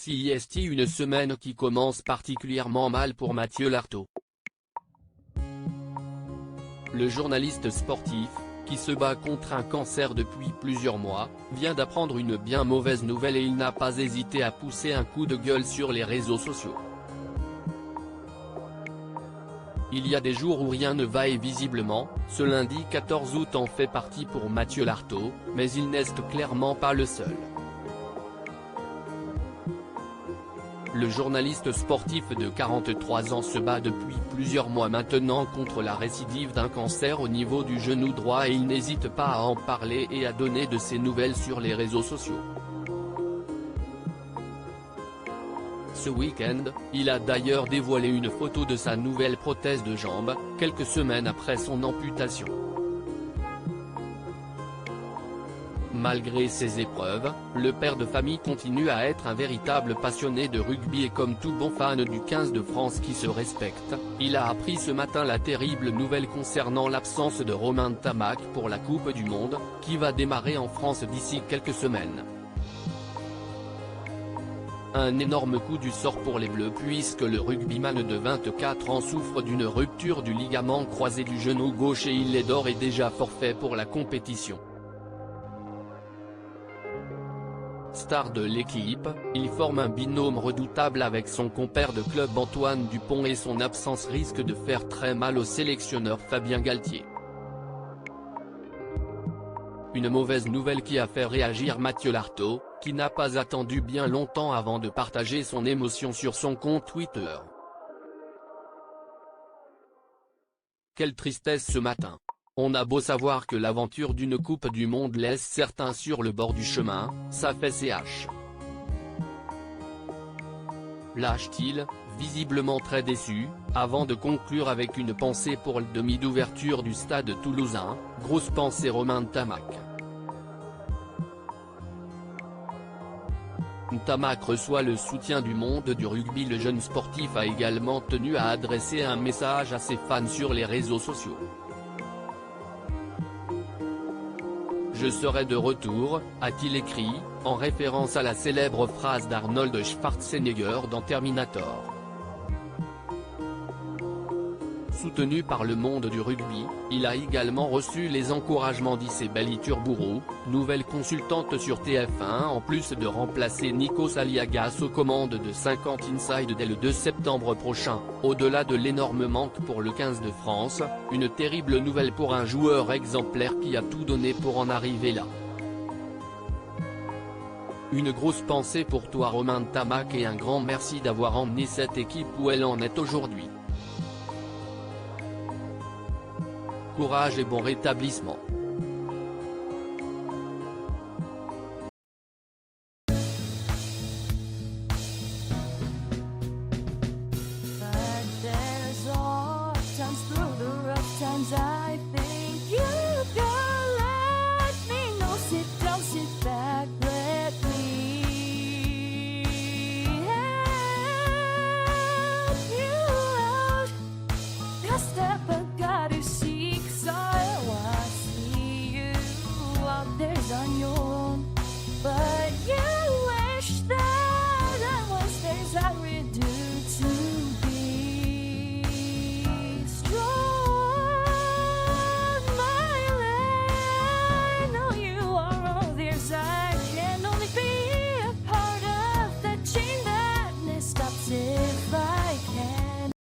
CIST, une semaine qui commence particulièrement mal pour Mathieu Lartaud. Le journaliste sportif, qui se bat contre un cancer depuis plusieurs mois, vient d'apprendre une bien mauvaise nouvelle et il n'a pas hésité à pousser un coup de gueule sur les réseaux sociaux. Il y a des jours où rien ne va et visiblement, ce lundi 14 août en fait partie pour Mathieu Lartaud, mais il n'est clairement pas le seul. Le journaliste sportif de 43 ans se bat depuis plusieurs mois maintenant contre la récidive d'un cancer au niveau du genou droit et il n'hésite pas à en parler et à donner de ses nouvelles sur les réseaux sociaux. Ce week-end, il a d'ailleurs dévoilé une photo de sa nouvelle prothèse de jambe, quelques semaines après son amputation. Malgré ces épreuves, le père de famille continue à être un véritable passionné de rugby et comme tout bon fan du 15 de France qui se respecte, il a appris ce matin la terrible nouvelle concernant l'absence de Romain Ntamack pour la Coupe du Monde, qui va démarrer en France d'ici quelques semaines. Un énorme coup du sort pour les Bleus puisque le rugbyman de 24 ans souffre d'une rupture du ligament croisé du genou gauche et il est d'ores et déjà forfait pour la compétition. Star de l'équipe, il forme un binôme redoutable avec son compère de club Antoine Dupont et son absence risque de faire très mal au sélectionneur Fabien Galtier. Une mauvaise nouvelle qui a fait réagir Mathieu Lartaud, qui n'a pas attendu bien longtemps avant de partager son émotion sur son compte Twitter. Quelle tristesse ce matin. On a beau savoir que l'aventure d'une Coupe du Monde laisse certains sur le bord du chemin, ça fait CH. Lâche-t-il, visiblement très déçu, avant de conclure avec une pensée pour le demi d'ouverture du stade toulousain, grosse pensée Romain Ntamack. Ntamack reçoit le soutien du monde du rugby. Le jeune sportif a également tenu à adresser un message à ses fans sur les réseaux sociaux. Je serai de retour, a-t-il écrit, en référence à la célèbre phrase d'Arnold Schwarzenegger dans Terminator. Soutenu par le monde du rugby, il a également reçu les encouragements d'Isabelle Iturburu, nouvelle consultante sur TF1 en plus de remplacer Nikos Aliagas aux commandes de 50 Inside dès le 2 septembre prochain. Au-delà de l'énorme manque pour le 15 de France, une terrible nouvelle pour un joueur exemplaire qui a tout donné pour en arriver là. Une grosse pensée pour toi Romain Ntamack et un grand merci d'avoir emmené cette équipe où elle en est aujourd'hui. Courage et bon rétablissement. There's all times through the rough times